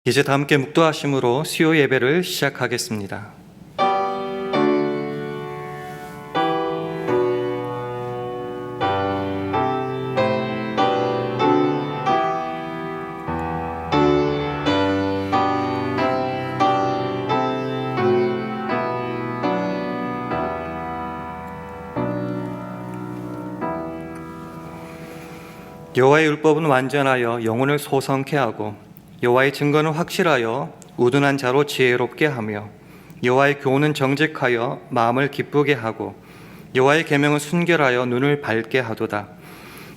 이제 다 함께 묵도하심으로 수요 예배를 시작하겠습니다. 여호와의 율법은 완전하여 영혼을 소성케 하고 여호와의 증거는 확실하여 우둔한 자로 지혜롭게 하며 여호와의 교훈은 정직하여 마음을 기쁘게 하고 여호와의 계명은 순결하여 눈을 밝게 하도다.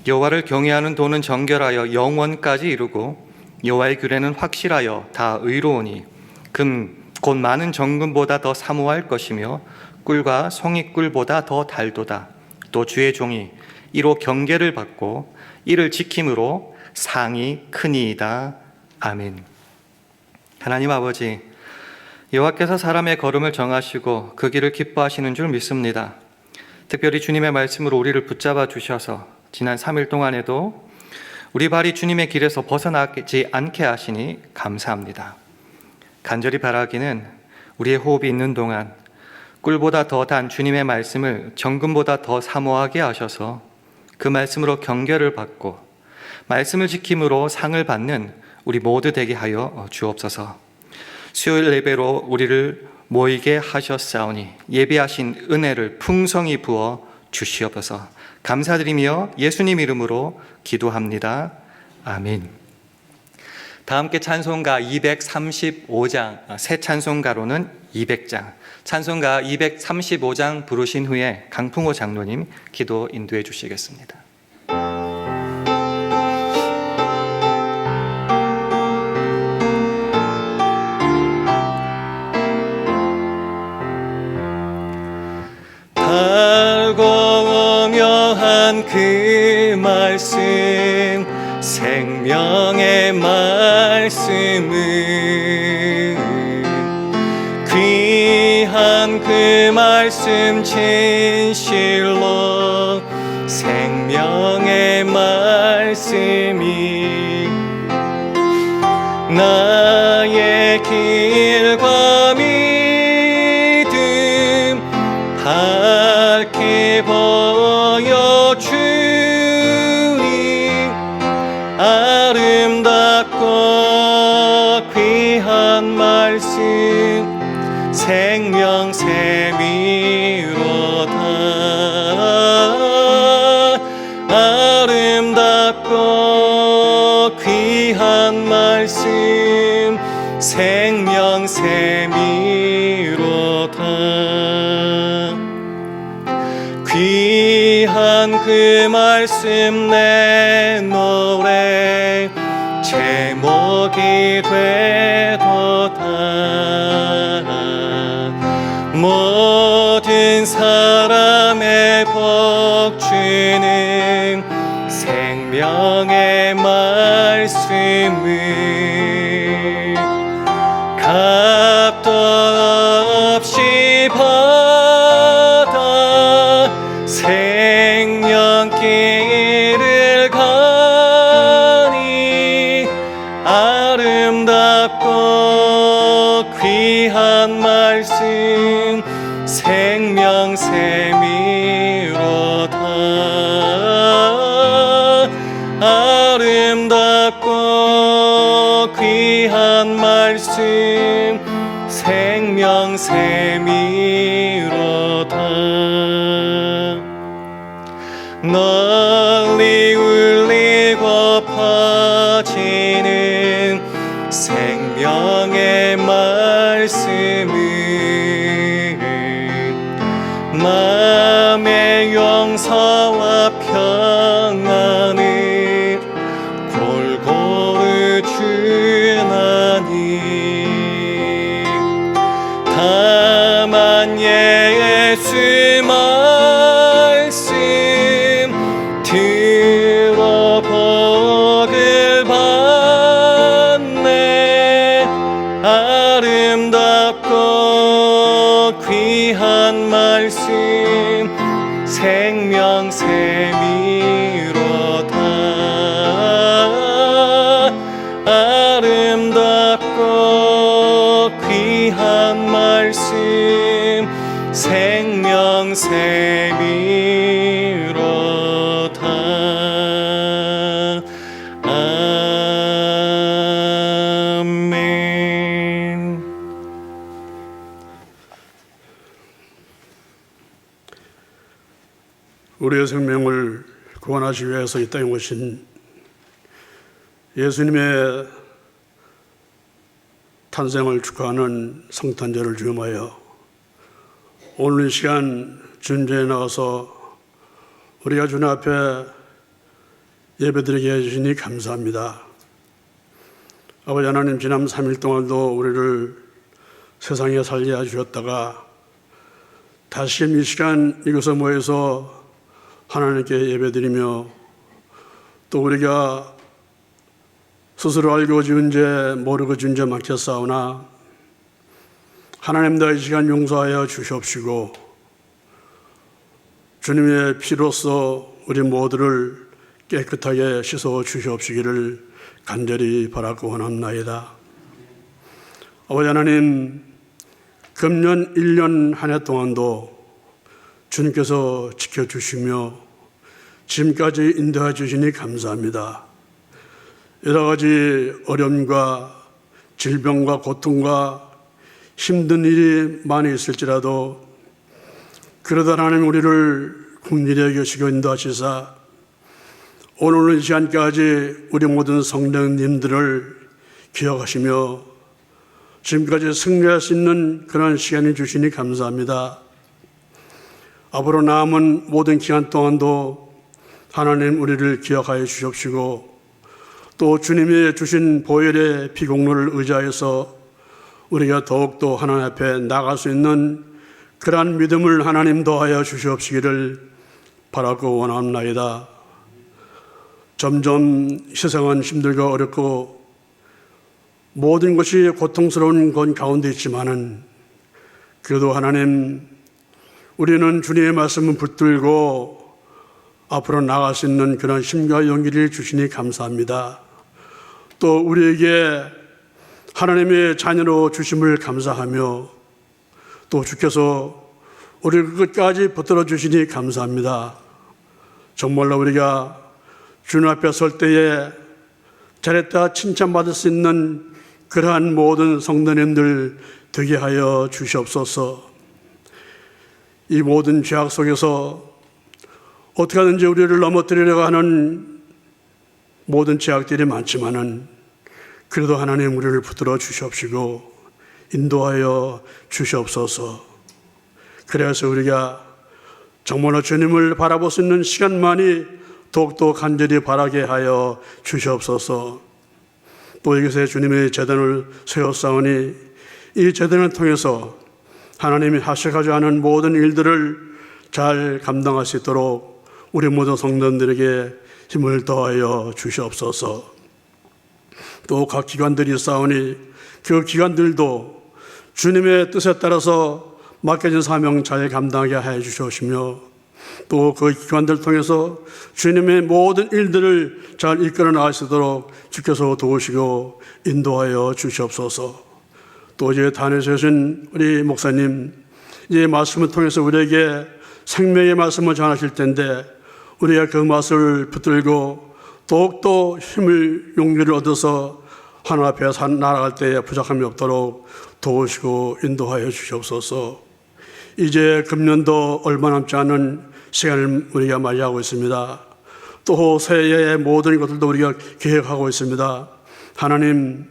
여호와를 경외하는 도는 정결하여 영원까지 이루고 여호와의 규례는 확실하여 다 의로우니 금 곧 많은 정금보다 더 사모할 것이며 꿀과 송이꿀보다 더 달도다. 또 주의 종이 이로 경계를 받고 이를 지킴으로 상이 크니이다. 아멘. 하나님 아버지, 여호와께서 사람의 걸음을 정하시고 그 길을 기뻐하시는 줄 믿습니다. 특별히 주님의 말씀으로 우리를 붙잡아 주셔서 지난 3일 동안에도 우리 발이 주님의 길에서 벗어나지 않게 하시니 감사합니다. 간절히 바라기는 우리의 호흡이 있는 동안 꿀보다 더 단 주님의 말씀을 정금보다 더 사모하게 하셔서 그 말씀으로 경계를 받고 말씀을 지킴으로 상을 받는 우리 모두 되게 하여 주옵소서. 수요일 예배로 우리를 모이게 하셨사오니 예배하신 은혜를 풍성히 부어 주시옵소서. 감사드리며 예수님 이름으로 기도합니다. 아멘. 다 함께 찬송가 235장, 새 찬송가로는 200장, 찬송가 235장 부르신 후에 강풍호 장로님 기도 인도해 주시겠습니다. 달고 오묘한 그 말씀, 생명의 말씀은 귀한 그 말씀 진실로 생명의 말씀이 나의 길과 믿음 밝게 보여주니 아름답고 귀한 말씀 생명샘이로다. 아름답고 귀한 말씀 생명샘이로다. 귀한 그 말씀 내 노래 제목이 되도다. 모든 사람의 복 주는 생명의 말씀을 값도 없이 받아 생명길을 가니 아름답고 귀한 말씀 생명샘이로다. 아름답고 귀한 말씀 생명샘이로다. 널리 울리고 퍼지는 생명의 말씀은 마음의 용서와 평안을 골고루 주나니 다 우리의 생명을 구원하시기 위해서 이 땅에 오신 예수님의 탄생을 축하하는 성탄절을 기념하여 오늘 이 시간 주님전에 나와서 우리가 주님 앞에 예배드리게 해주시니 감사합니다. 아버지 하나님, 지난 3일 동안도 우리를 세상에 살게 해주셨다가 다시금 이 시간 이곳에 모여서 하나님께 예배드리며 또 우리가 스스로 알고 지은 죄 모르고 지은 죄 많겠사오나 하나님 다 이 시간 용서하여 주시옵시고 주님의 피로써 우리 모두를 깨끗하게 씻어 주시옵시기를 간절히 바라고 원합나이다. 아버지 하나님, 금년 1년 한 해 동안도 주님께서 지켜주시며 지금까지 인도해 주시니 감사합니다. 여러 가지 어려움과 질병과 고통과 힘든 일이 많이 있을지라도 그러다 하나님 우리를 긍휼히 여기시고 인도하시사 오늘 이 시간까지 우리 모든 성령님들을 기억하시며 지금까지 승리할 수 있는 그런 시간을 주시니 감사합니다. 앞으로 남은 모든 기간 동안도 하나님 우리를 기억하여 주시옵시고 또 주님이 주신 보혈의 피공로를 의지하여서 우리가 더욱더 하나님 앞에 나갈 수 있는 그러한 믿음을 하나님 더하여 주시옵시기를 바라고 원합나이다. 점점 세상은 힘들고 어렵고 모든 것이 고통스러운 건 가운데 있지만은 그래도 하나님 우리는 주님의 말씀을 붙들고 앞으로 나갈 수 있는 그런 힘과 용기를 주시니 감사합니다. 또 우리에게 하나님의 자녀로 주심을 감사하며 또 주께서 우리를 끝까지 붙들어 주시니 감사합니다. 정말로 우리가 주님 앞에 설 때에 잘했다 칭찬받을 수 있는 그러한 모든 성도님들 되게 하여 주시옵소서. 이 모든 죄악 속에서 어떻게 하든지 우리를 넘어뜨리려고 하는 모든 죄악들이 많지만은 그래도 하나님 우리를 붙들어 주시옵시고 인도하여 주시옵소서. 그래서 우리가 정말로 주님을 바라볼 수 있는 시간만이 더욱더 간절히 바라게 하여 주시옵소서. 또 이곳에 주님의 제단을 세웠사오니 이 제단을 통해서 하나님이 하셔가지고 하는 모든 일들을 잘 감당할 수 있도록 우리 모든 성도들에게 힘을 더하여 주시옵소서. 또 각 기관들이 있사오니 그 기관들도 주님의 뜻에 따라서 맡겨진 사명 잘 감당하게 하여 주시옵시며 또 그 기관들을 통해서 주님의 모든 일들을 잘 이끌어 나갈 수 있도록 주께서 도우시고 인도하여 주시옵소서. 또 이제 단에서 오신 우리 목사님 이 말씀을 통해서 우리에게 생명의 말씀을 전하실 텐데 우리가 그 말씀을 붙들고 더욱더 힘을 용기를 얻어서 하나님 앞에 나아갈 때에 부족함이 없도록 도우시고 인도하여 주시옵소서. 이제 금년도 얼마 남지 않은 시간을 우리가 맞이하고 있습니다. 또 새해의 모든 것들도 우리가 계획하고 있습니다. 하나님,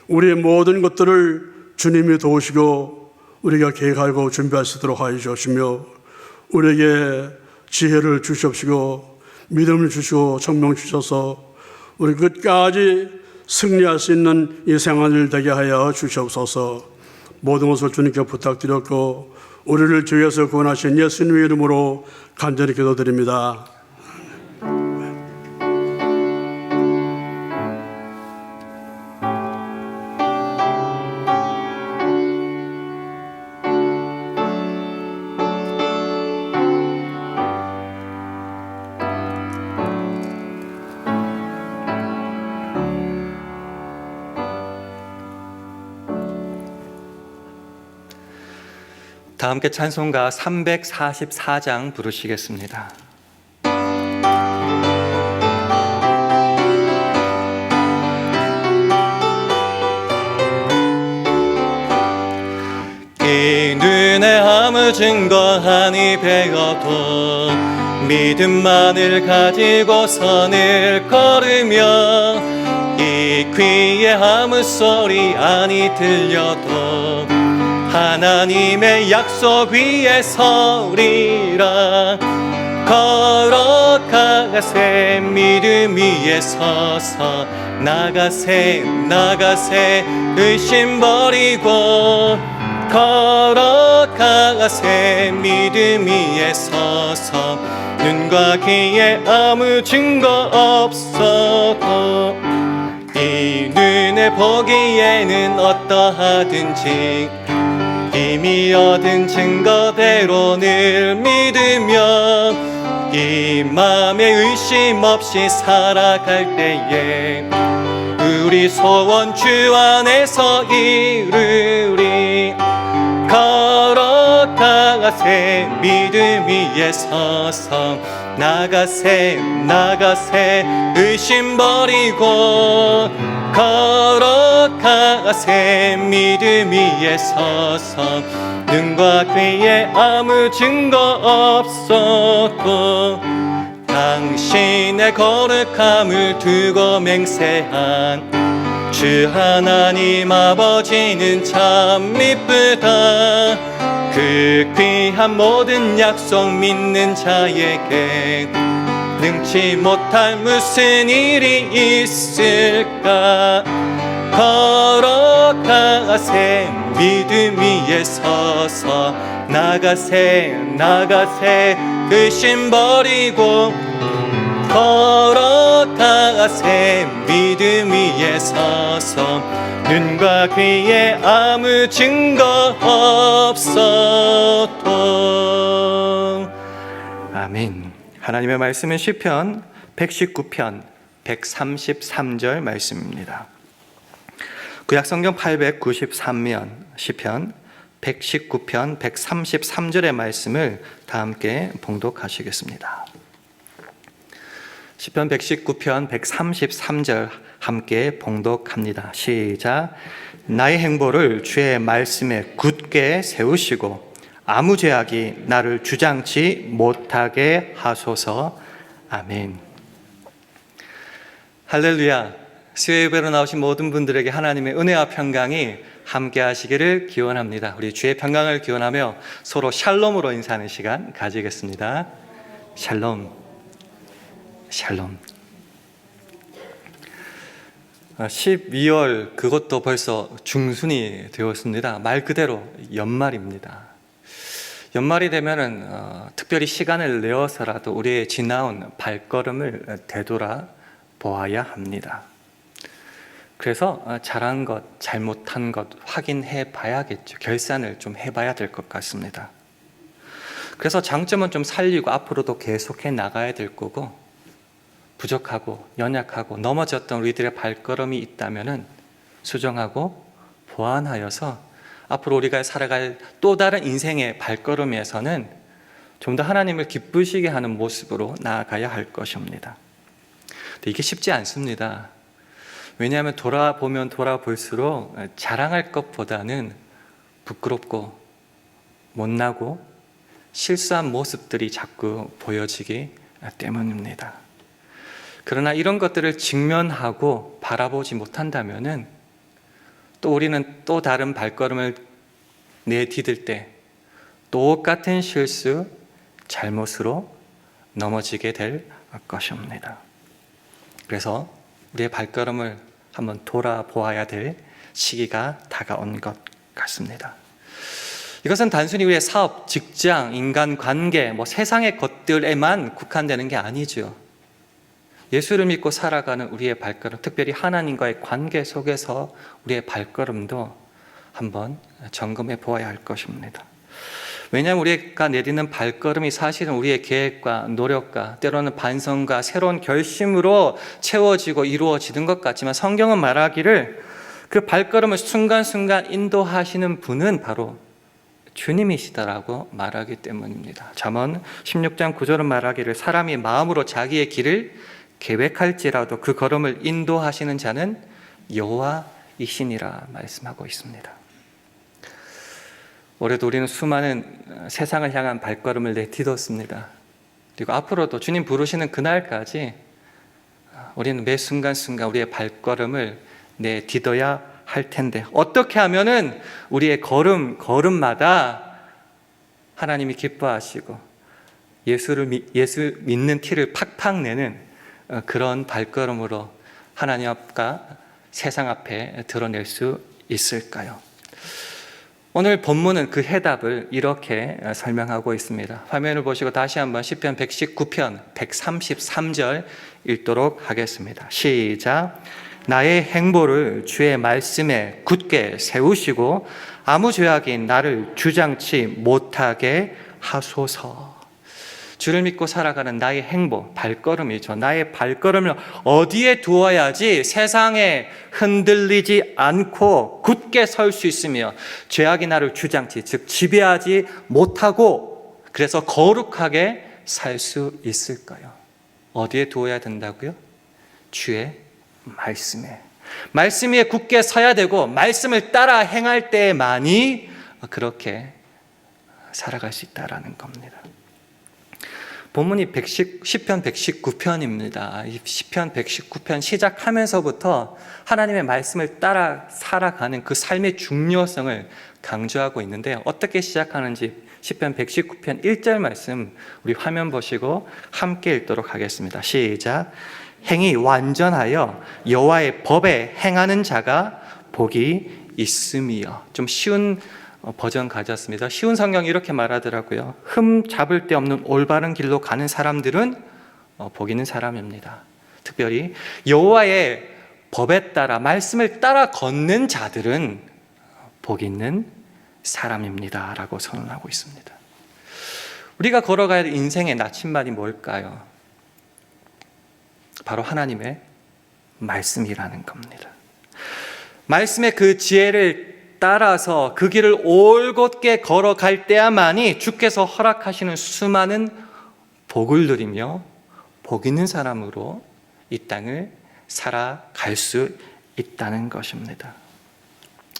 우리의 모든 것들을 주님이 도우시고 우리가 계획하고 준비할 수 있도록 하여 주시며 우리에게 지혜를 주시옵시고 믿음을 주시고 청명 주셔서 우리 끝까지 승리할 수 있는 이 생활을 되게 하여 주시옵소서. 모든 것을 주님께 부탁드렸고 우리를 주에서 구원하신 예수님의 이름으로 간절히 기도드립니다. 다 함께 찬송가 344장 부르시겠습니다. 이 눈에 아무 증거 아니 배어도 믿음만을 가지고 선을 걸으며 이 귀에 아무 소리 아니 들려도 하나님의 약속 위에 서리라. 걸어가세 믿음 위에 서서 나가세 나가세 의심 버리고 걸어가세 믿음 위에 서서 눈과 귀에 아무 증거 없어도 이 눈에 보기에는 어떠하든지 이미 얻은 증거대로 늘 믿으며 이 맘에 의심 없이 살아갈 때에 우리 소원 주 안에서 이루리. 걸어가세 믿음 위에 서서 나가세 나가세 의심 버리고 걸어가세 믿음 위에 서서 눈과 귀에 아무 증거 없어도 당신의 거룩함을 두고 맹세한 주 하나님 아버지는 참 미쁘다. 그 귀한 모든 약속 믿는 자에게 능치 못할 무슨 일이 있을까. 걸어가세 믿음 위에 서서 나가세 나가세 의심 버리고 걸어가세 믿음 위에 서서 눈과 귀에 아무 증거 없어도. 아멘. 하나님의 말씀은 시편 119편 133절 말씀입니다. 구약성경 893면 시편 119편 133절의 말씀을 다 함께 봉독하시겠습니다. 시편 119편 133절 함께 봉독합니다. 시작. 나의 행보를 주의 말씀에 굳게 세우시고 아무 죄악이 나를 주장치 못하게 하소서. 아멘. 할렐루야. 수요예배로 나오신 모든 분들에게 하나님의 은혜와 평강이 함께 하시기를 기원합니다. 우리 주의 평강을 기원하며 서로 샬롬으로 인사하는 시간 가지겠습니다. 샬롬. 샬롬. 12월 그것도 벌써 중순이 되었습니다. 말 그대로 연말입니다. 연말이 되면은 특별히 시간을 내어서라도 우리의 지나온 발걸음을 되돌아 보아야 합니다. 그래서 잘한 것, 잘못한 것 확인해 봐야겠죠. 결산을 좀 해봐야 될 것 같습니다. 그래서 장점은 좀 살리고 앞으로도 계속해 나가야 될 거고, 부족하고 연약하고 넘어졌던 우리들의 발걸음이 있다면은 수정하고 보완하여서 앞으로 우리가 살아갈 또 다른 인생의 발걸음에서는 좀 더 하나님을 기쁘시게 하는 모습으로 나아가야 할 것입니다. 근데 이게 쉽지 않습니다. 왜냐하면 돌아보면 돌아볼수록 자랑할 것보다는 부끄럽고 못나고 실수한 모습들이 자꾸 보여지기 때문입니다. 그러나 이런 것들을 직면하고 바라보지 못한다면은 또 우리는 또 다른 발걸음을 내디딜 때 똑같은 실수, 잘못으로 넘어지게 될 것입니다. 그래서 우리의 발걸음을 한번 돌아보아야 될 시기가 다가온 것 같습니다. 이것은 단순히 우리의 사업, 직장, 인간관계, 세상의 것들에만 국한되는 게 아니죠. 예수를 믿고 살아가는 우리의 발걸음, 특별히 하나님과의 관계 속에서 우리의 발걸음도 한번 점검해 보아야 할 것입니다. 왜냐하면 우리가 내딛는 발걸음이 사실은 우리의 계획과 노력과 때로는 반성과 새로운 결심으로 채워지고 이루어지는 것 같지만 성경은 말하기를 그 발걸음을 순간순간 인도하시는 분은 바로 주님이시다라고 말하기 때문입니다. 잠언 16장 9절은 말하기를 사람이 마음으로 자기의 길을 계획할지라도 그 걸음을 인도하시는 자는 여호와이시니라 말씀하고 있습니다. 올해도 우리는 수많은 세상을 향한 발걸음을 내딛었습니다. 그리고 앞으로도 주님 부르시는 그날까지 우리는 매 순간순간 우리의 발걸음을 내딛어야 할 텐데, 어떻게 하면은 우리의 걸음마다 하나님이 기뻐하시고 예수 믿는 티를 팍팍 내는 그런 발걸음으로 하나님 앞과 세상 앞에 드러낼 수 있을까요? 오늘 본문은 그 해답을 이렇게 설명하고 있습니다. 화면을 보시고 다시 한번 시편 119편 133절 읽도록 하겠습니다. 시작. 나의 행보를 주의 말씀에 굳게 세우시고 아무 죄악이 나를 주장치 못하게 하소서. 주를 믿고 살아가는 나의 행보, 발걸음이죠. 나의 발걸음을 어디에 두어야지 세상에 흔들리지 않고 굳게 설 수 있으며 죄악이 나를 주장치, 즉 지배하지 못하고 그래서 거룩하게 살 수 있을까요? 어디에 두어야 된다고요? 주의 말씀에. 말씀 위에 굳게 서야 되고 말씀을 따라 행할 때만이 그렇게 살아갈 수 있다라는 겁니다. 본문이 시편 119편입니다. 이 시편 119편 시작하면서부터 하나님의 말씀을 따라 살아가는 그 삶의 중요성을 강조하고 있는데, 어떻게 시작하는지 시편 119편 1절 말씀 우리 화면 보시고 함께 읽도록 하겠습니다. 시작. 행이 완전하여 여호와의 법에 행하는 자가 복이 있음이요. 좀 쉬운 버전 가졌습니다. 쉬운 성경이 이렇게 말하더라고요. 흠 잡을 데 없는 올바른 길로 가는 사람들은 복 있는 사람입니다. 특별히 여호와의 법에 따라 말씀을 따라 걷는 자들은 복 있는 사람입니다 라고 선언하고 있습니다. 우리가 걸어가야 할 인생의 나침반이 뭘까요? 바로 하나님의 말씀이라는 겁니다. 말씀의 그 지혜를 따라서 그 길을 올곧게 걸어갈 때야만이 주께서 허락하시는 수많은 복을 누리며 복 있는 사람으로 이 땅을 살아갈 수 있다는 것입니다.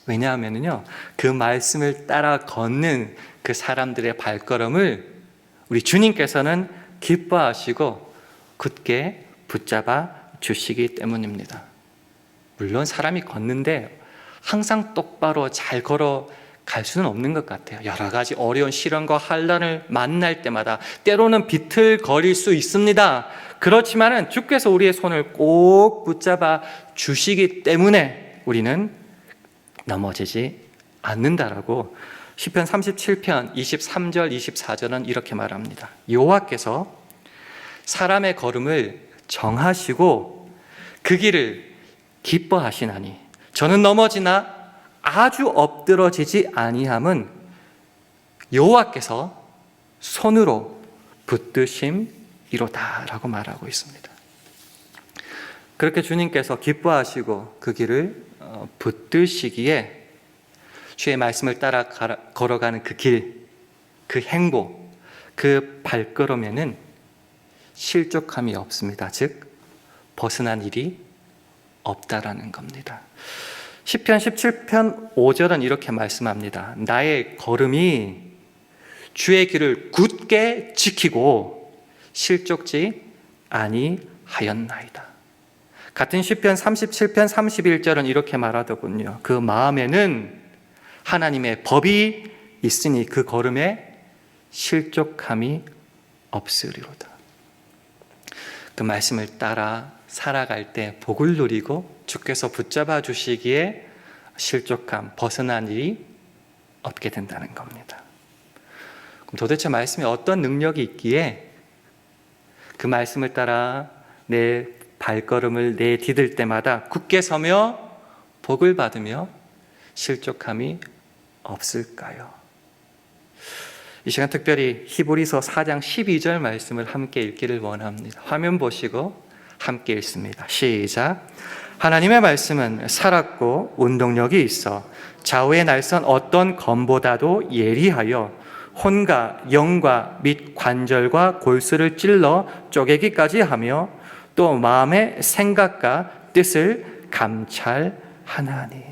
왜냐하면요, 그 말씀을 따라 걷는 그 사람들의 발걸음을 우리 주님께서는 기뻐하시고 굳게 붙잡아 주시기 때문입니다. 물론 사람이 걷는데 항상 똑바로 잘 걸어갈 수는 없는 것 같아요. 여러 가지 어려운 시련과 환난을 만날 때마다 때로는 비틀거릴 수 있습니다. 그렇지만은 주께서 우리의 손을 꼭 붙잡아 주시기 때문에 우리는 넘어지지 않는다라고 시편 37편 23절 24절은 이렇게 말합니다. 여호와께서 사람의 걸음을 정하시고 그 길을 기뻐하시나니 저는 넘어지나 아주 엎드러지지 아니함은 여호와께서 손으로 붙드심이로다 라고 말하고 있습니다. 그렇게 주님께서 기뻐하시고 그 길을 붙드시기에 주의 말씀을 따라 걸어가는 그 길, 그 행보, 그 발걸음에는 실족함이 없습니다. 즉 벗어난 일이 없다라는 겁니다. 시편 17편 5절은 이렇게 말씀합니다. 나의 걸음이 주의 길을 굳게 지키고 실족지 아니하였나이다. 같은 시편 37편 31절은 이렇게 말하더군요. 그 마음에는 하나님의 법이 있으니 그 걸음에 실족함이 없으리로다. 그 말씀을 따라 살아갈 때 복을 누리고 주께서 붙잡아 주시기에 실족함, 벗어난 일이 없게 된다는 겁니다. 그럼 도대체 말씀에 어떤 능력이 있기에 그 말씀을 따라 내 발걸음을 내디딜 때마다 굳게 서며 복을 받으며 실족함이 없을까요? 이 시간 특별히 히브리서 4장 12절 말씀을 함께 읽기를 원합니다. 화면 보시고 함께 읽습니다. 시작. 하나님의 말씀은 살았고 운동력이 있어 좌우의 날선 어떤 검보다도 예리하여 혼과 영과 및 관절과 골수를 찔러 쪼개기까지 하며 또 마음의 생각과 뜻을 감찰하나니.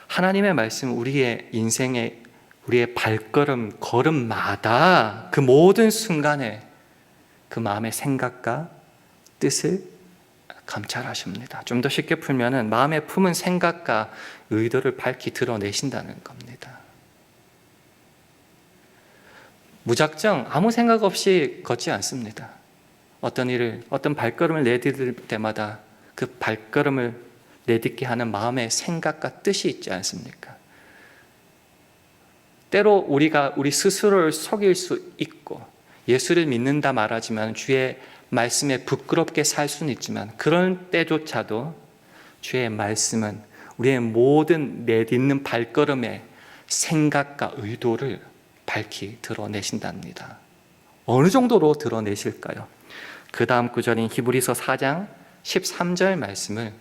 하나님의 말씀 우리의 인생의 우리의 발걸음, 걸음마다 그 모든 순간에 그 마음의 생각과 뜻을 감찰하십니다. 좀 더 쉽게 풀면은 마음에 품은 생각과 의도를 밝히 드러내신다는 겁니다. 무작정 아무 생각 없이 걷지 않습니다. 어떤 발걸음을 내디딜 때마다 그 발걸음을 내딛게 하는 마음의 생각과 뜻이 있지 않습니까? 때로 우리가 우리 스스로를 속일 수 있고 예수를 믿는다 말하지만 주의 말씀에 부끄럽게 살 수는 있지만 그런 때조차도 주의 말씀은 우리의 모든 내딛는 발걸음의 생각과 의도를 밝히 드러내신답니다. 어느 정도로 드러내실까요? 그 다음 구절인 히브리서 4장 13절 말씀을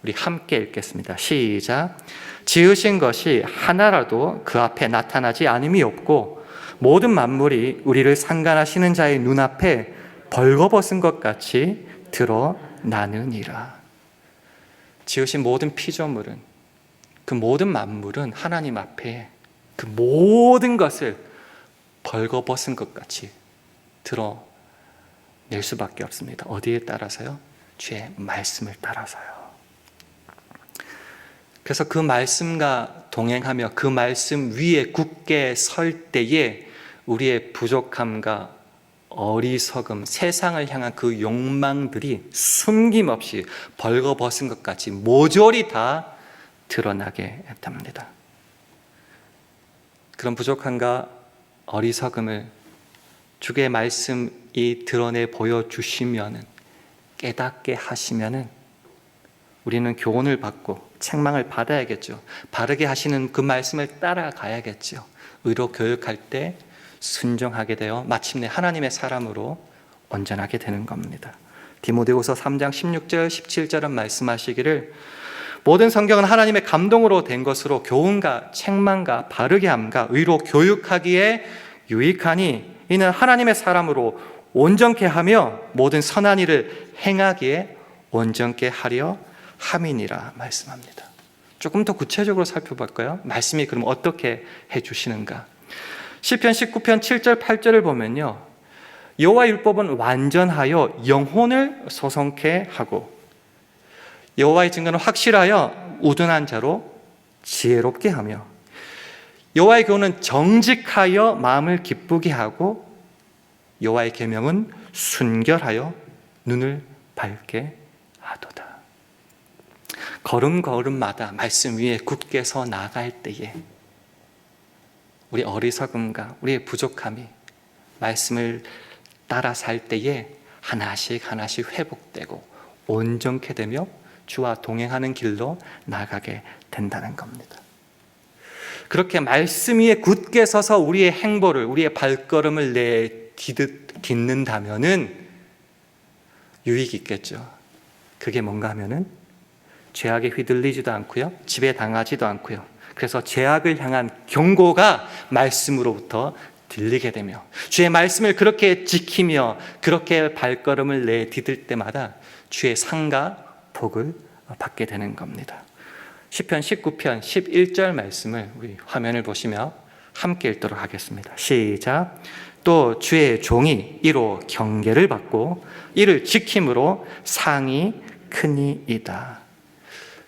우리 함께 읽겠습니다. 시작. 지으신 것이 하나라도 그 앞에 나타나지 않음이 없고 모든 만물이 우리를 상관하시는 자의 눈앞에 벌거벗은 것 같이 드러나느니라. 지으신 모든 피조물은, 그 모든 만물은 하나님 앞에 그 모든 것을 벌거벗은 것 같이 드러낼 수밖에 없습니다. 어디에 따라서요? 주의 말씀을 따라서요. 그래서 그 말씀과 동행하며 그 말씀 위에 굳게 설 때에 우리의 부족함과 어리석음, 세상을 향한 그 욕망들이 숨김없이 벌거벗은 것 같이 모조리 다 드러나게 됩니다. 그런 부족함과 어리석음을 주의 말씀이 드러내 보여주시면, 깨닫게 하시면 우리는 교훈을 받고 책망을 받아야겠죠. 바르게 하시는 그 말씀을 따라가야겠죠. 의로 교육할 때 순종하게 되어 마침내 하나님의 사람으로 온전하게 되는 겁니다. 디모데후서 3장 16절 17절은 말씀하시기를 모든 성경은 하나님의 감동으로 된 것으로 교훈과 책망과 바르게 함과 의로 교육하기에 유익하니 이는 하나님의 사람으로 온전케 하며 모든 선한 일을 행하기에 온전케 하려 함이니라 말씀합니다. 조금 더 구체적으로 살펴볼까요? 말씀이 그럼 어떻게 해주시는가? 시편 19편 7절 8절을 보면요, 여호와 율법은 완전하여 영혼을 소성케 하고 여호와의 증거는 확실하여 우둔한 자로 지혜롭게 하며 여호와의 교훈은 정직하여 마음을 기쁘게 하고 여호와의 계명은 순결하여 눈을 밝게 하도다. 걸음걸음마다 말씀 위에 굳게 서 나갈 때에 우리 어리석음과 우리의 부족함이 말씀을 따라 살 때에 하나씩 하나씩 회복되고 온전케 되며 주와 동행하는 길로 나가게 된다는 겁니다. 그렇게 말씀 위에 굳게 서서 우리의 행보를, 우리의 발걸음을 내딛는다면은 유익이 있겠죠. 그게 뭔가 하면은 죄악에 휘둘리지도 않고요, 지배당하지도 않고요. 그래서 죄악을 향한 경고가 말씀으로부터 들리게 되며 주의 말씀을 그렇게 지키며 그렇게 발걸음을 내딛을 때마다 주의 상과 복을 받게 되는 겁니다. 시편 19편 11절 말씀을 우리 화면을 보시며 함께 읽도록 하겠습니다. 시작. 또 주의 종이 이로 경계를 받고 이를 지킴으로 상이 크니이다.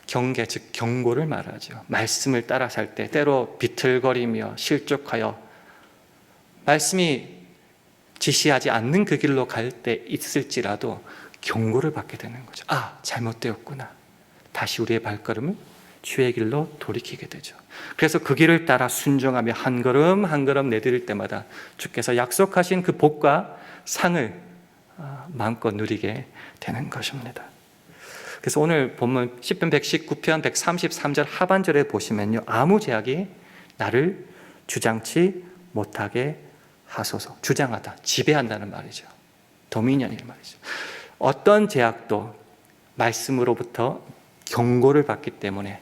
경계, 즉 경고를 말하죠. 말씀을 따라 살 때 때로 비틀거리며 실족하여 말씀이 지시하지 않는 그 길로 갈 때 있을지라도 경고를 받게 되는 거죠. 아, 잘못되었구나. 다시 우리의 발걸음을 주의 길로 돌이키게 되죠. 그래서 그 길을 따라 순종하며 한 걸음 한 걸음 내디딜 때마다 주께서 약속하신 그 복과 상을 마음껏 누리게 되는 것입니다. 그래서 오늘 본문 시편 119편 133절 하반절에 보시면요, 아무 제약이 나를 주장치 못하게 하소서. 주장하다, 지배한다는 말이죠. 도미니언이란 말이죠. 어떤 제약도 말씀으로부터 경고를 받기 때문에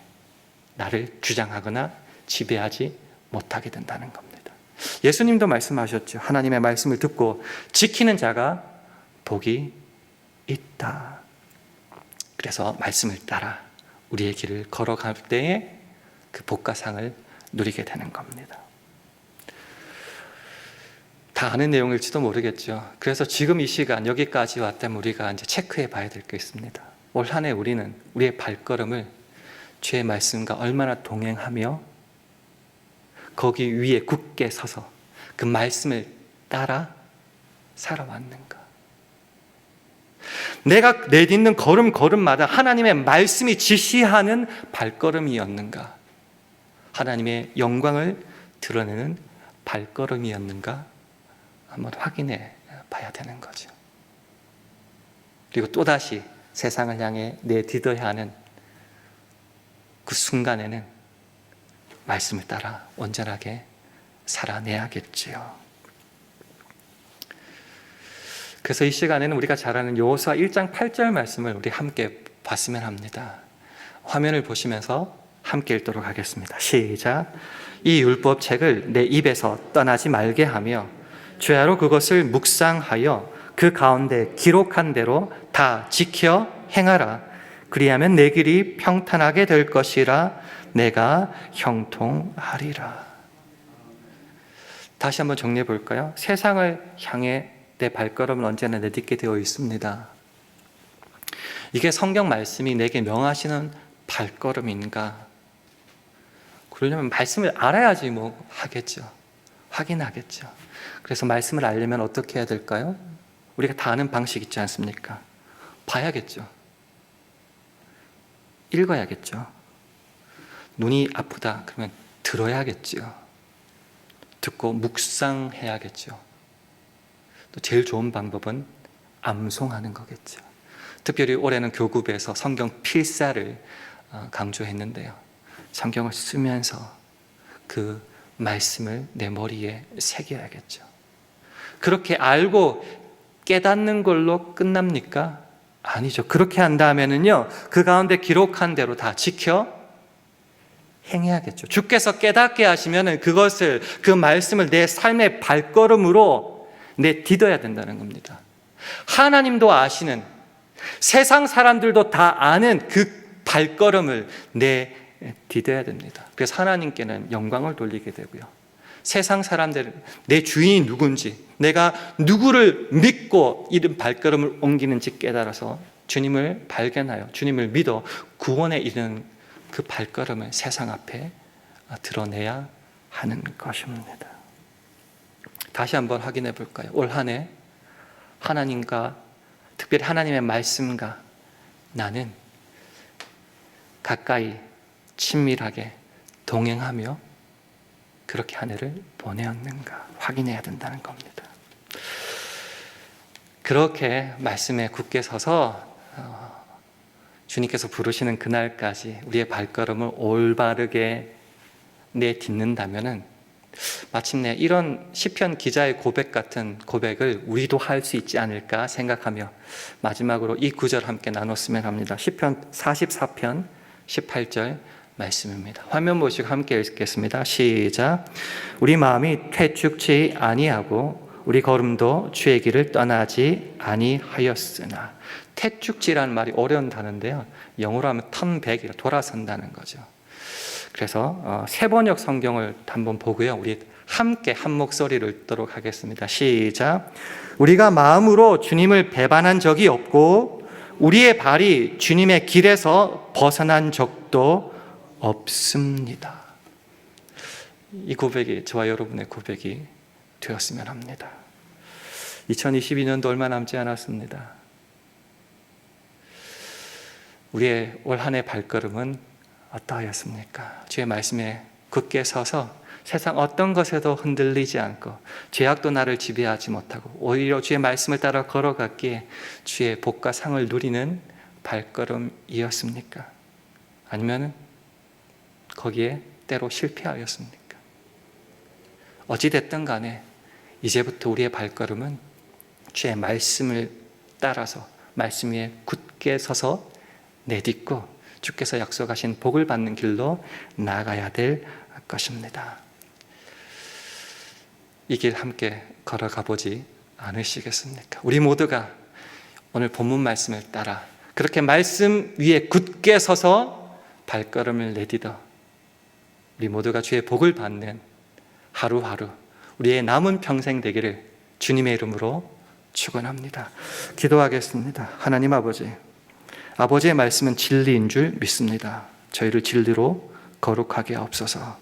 나를 주장하거나 지배하지 못하게 된다는 겁니다. 예수님도 말씀하셨죠. 하나님의 말씀을 듣고 지키는 자가 복이 있다. 그래서 말씀을 따라 우리의 길을 걸어갈 때에 그 복과 상을 누리게 되는 겁니다. 다 아는 내용일지도 모르겠죠. 그래서 지금 이 시간 여기까지 왔다면 우리가 이제 체크해 봐야 될 게 있습니다. 올 한 해 우리는 우리의 발걸음을 주의 말씀과 얼마나 동행하며 거기 위에 굳게 서서 그 말씀을 따라 살아왔는가? 내가 내딛는 걸음걸음마다 하나님의 말씀이 지시하는 발걸음이었는가? 하나님의 영광을 드러내는 발걸음이었는가? 한번 확인해 봐야 되는 거죠. 그리고 또다시 세상을 향해 내딛어야 하는 그 순간에는 말씀을 따라 온전하게 살아내야겠지요. 그래서 이 시간에는 우리가 잘 아는 여호수아 1장 8절 말씀을 우리 함께 봤으면 합니다. 화면을 보시면서 함께 읽도록 하겠습니다. 시작. 이 율법책을 내 입에서 떠나지 말게 하며 주야로 그것을 묵상하여 그 가운데 기록한 대로 다 지켜 행하라. 그리하면 내 길이 평탄하게 될 것이라 내가 형통하리라. 다시 한번 정리해 볼까요? 세상을 향해 내 발걸음을 언제나 내딛게 되어 있습니다. 이게 성경 말씀이 내게 명하시는 발걸음인가? 그러려면 말씀을 알아야지 뭐 하겠죠. 확인하겠죠. 그래서 말씀을 알려면 어떻게 해야 될까요? 우리가 다 아는 방식 있지 않습니까? 봐야겠죠. 읽어야겠죠. 눈이 아프다 그러면 들어야겠죠. 듣고 묵상해야겠죠. 또 제일 좋은 방법은 암송하는 거겠죠. 특별히 올해는 교구부에서 성경 필사를 강조했는데요. 성경을 쓰면서 그 말씀을 내 머리에 새겨야겠죠. 그렇게 알고 깨닫는 걸로 끝납니까? 아니죠. 그렇게 한다면은요, 그 가운데 기록한 대로 다 지켜 행해야겠죠. 주께서 깨닫게 하시면은 그것을, 그 말씀을 내 삶의 발걸음으로 내딛어야 된다는 겁니다. 하나님도 아시는, 세상 사람들도 다 아는 그 발걸음을 내딛어야 됩니다. 그래서 하나님께는 영광을 돌리게 되고요. 세상 사람들은 내 주인이 누군지, 내가 누구를 믿고 이런 발걸음을 옮기는지 깨달아서 주님을 발견하여 주님을 믿어 구원에 이르는 그 발걸음을 세상 앞에 드러내야 하는 것입니다. 다시 한번 확인해 볼까요? 올 한 해 하나님과, 특별히 하나님의 말씀과 나는 가까이 친밀하게 동행하며 그렇게 한 해를 보내었는가 확인해야 된다는 겁니다. 그렇게 말씀에 굳게 서서 주님께서 부르시는 그날까지 우리의 발걸음을 올바르게 내딛는다면은 마침내 이런 시편 기자의 고백 같은 고백을 우리도 할 수 있지 않을까 생각하며 마지막으로 이 구절 함께 나눴으면 합니다. 시편 44편 18절 말씀입니다. 화면 보시고 함께 읽겠습니다. 시작. 우리 마음이 퇴축치 아니하고 우리 걸음도 주의 길을 떠나지 아니하였으나. 퇴축지라는 말이 어려운 단어인데요, 영어로 하면 턴백이라 돌아선다는 거죠. 그래서 세번역 성경을 한번 보고요, 우리 함께 한 목소리를 읽도록 하겠습니다. 시작. 우리가 마음으로 주님을 배반한 적이 없고 우리의 발이 주님의 길에서 벗어난 적도 없습니다. 이 고백이 저와 여러분의 고백이 되었으면 합니다. 2022년도 얼마 남지 않았습니다. 우리의 올 한 해 발걸음은 어떠하였습니까? 주의 말씀에 굳게 서서 세상 어떤 것에도 흔들리지 않고 죄악도 나를 지배하지 못하고 오히려 주의 말씀을 따라 걸어갔기에 주의 복과 상을 누리는 발걸음이었습니까? 아니면 거기에 때로 실패하였습니까? 어찌됐든 간에 이제부터 우리의 발걸음은 주의 말씀을 따라서 말씀 위에 굳게 서서 내딛고 주께서 약속하신 복을 받는 길로 나아가야 될 것입니다. 이 길 함께 걸어가 보지 않으시겠습니까? 우리 모두가 오늘 본문 말씀을 따라 그렇게 말씀 위에 굳게 서서 발걸음을 내딛어 우리 모두가 주의 복을 받는 하루하루 우리의 남은 평생 되기를 주님의 이름으로 축원합니다. 기도하겠습니다. 하나님 아버지, 아버지의 말씀은 진리인 줄 믿습니다. 저희를 진리로 거룩하게 하옵소서.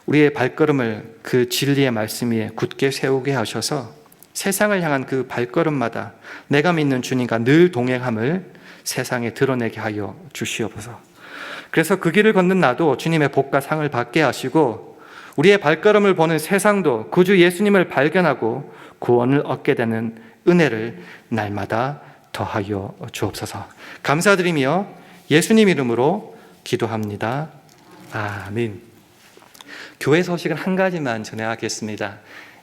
우리의 발걸음을 그 진리의 말씀 위에 굳게 세우게 하셔서 세상을 향한 그 발걸음마다 내가 믿는 주님과 늘 동행함을 세상에 드러내게 하여 주시옵소서. 그래서 그 길을 걷는 나도 주님의 복과 상을 받게 하시고 우리의 발걸음을 보는 세상도 구주 예수님을 발견하고 구원을 얻게 되는 은혜를 날마다 더하여 주옵소서. 감사드리며 예수님 이름으로 기도합니다. 아멘. 교회 소식은 한 가지만 전해하겠습니다.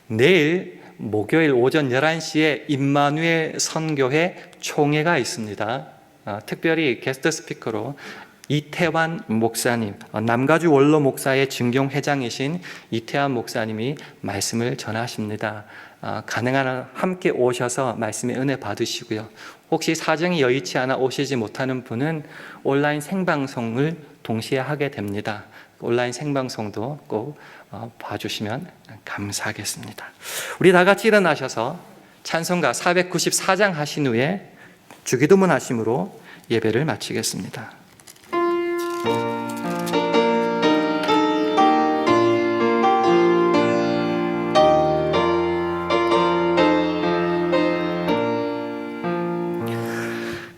내일 목요일 오전 11시에 임마누엘 선교회 총회가 있습니다. 특별히 게스트 스피커로 이태환 목사님, 남가주 원로 목사의 증경 회장이신 이태환 목사님이 말씀을 전하십니다. 가능한 한 함께 오셔서 말씀의 은혜 받으시고요. 혹시 사정이 여의치 않아 오시지 못하는 분은 온라인 생방송을 동시에 하게 됩니다. 온라인 생방송도 꼭 봐주시면 감사하겠습니다. 우리 다 같이 일어나셔서 찬송가 494장 하신 후에 주기도문 하심으로 예배를 마치겠습니다.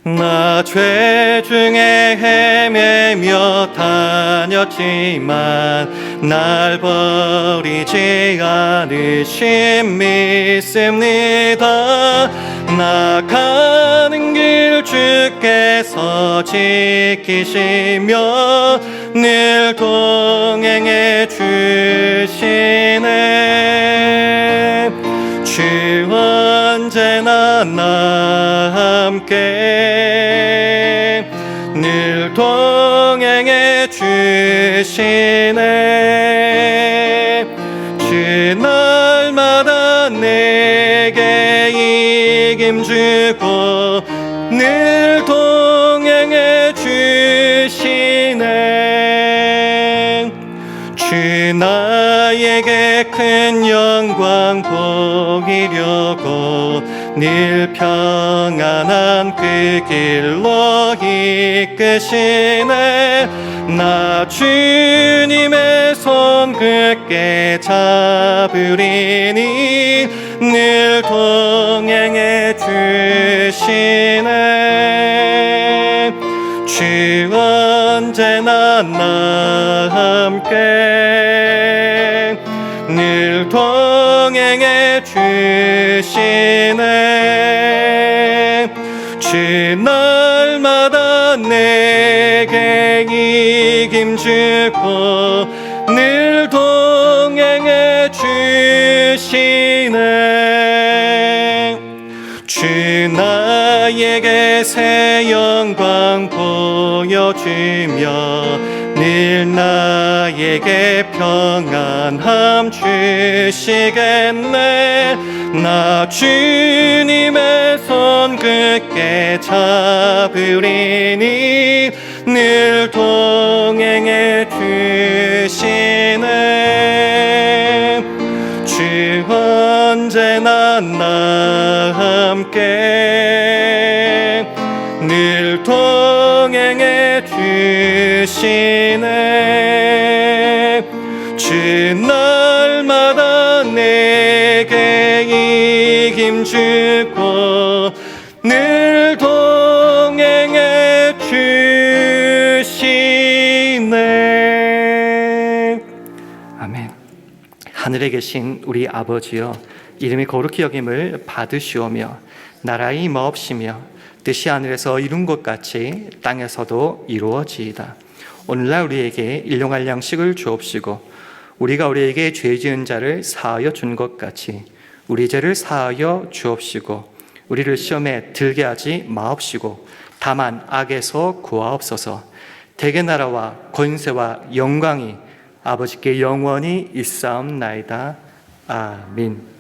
나 죄 중에 헤매며 다녔지만 날 버리지 않으심 믿습니다. 나가는 길 주께서 지키시며 늘 동행해 주시네. 주 언제나 나 함께 늘 동행해 주시네. 주 날마다 내게 이김 주고 늘 동행해 주시네. 주 나에게 큰 영광 보이려고 늘 평안한 그 길로 이끄시네. 나 주님의 손 굳게 잡으리니 늘 동행해 주시네. 주 언제나 나 함께 늘 동행해 주시네. 주 날마다 내게 이김 주고 늘 동행해 주시네. 주 나에게 새 영광 보여주며 늘 나에게 평안함 주시겠네. 나 주님의 손 굳게 잡으리니 늘 동행해 주시네. 주 언제나 나 함께 늘 동행해 주시네. 주 날마다 내게 이김 주고 늘 동행해 주시네. 아멘. 하늘에 계신 우리 아버지여, 이름이 거룩히 여김을 받으시오며 나라의 임하옵시며 뜻이 하늘에서 이룬 것 같이 땅에서도 이루어지이다. 오늘날 우리에게 일용할 양식을 주옵시고 우리가 우리에게 죄 지은 자를 사하여 준 것 같이 우리 죄를 사하여 주옵시고 우리를 시험에 들게 하지 마옵시고 다만 악에서 구하옵소서. 대개 나라와 권세와 영광이 아버지께 영원히 있사옵나이다. 아멘.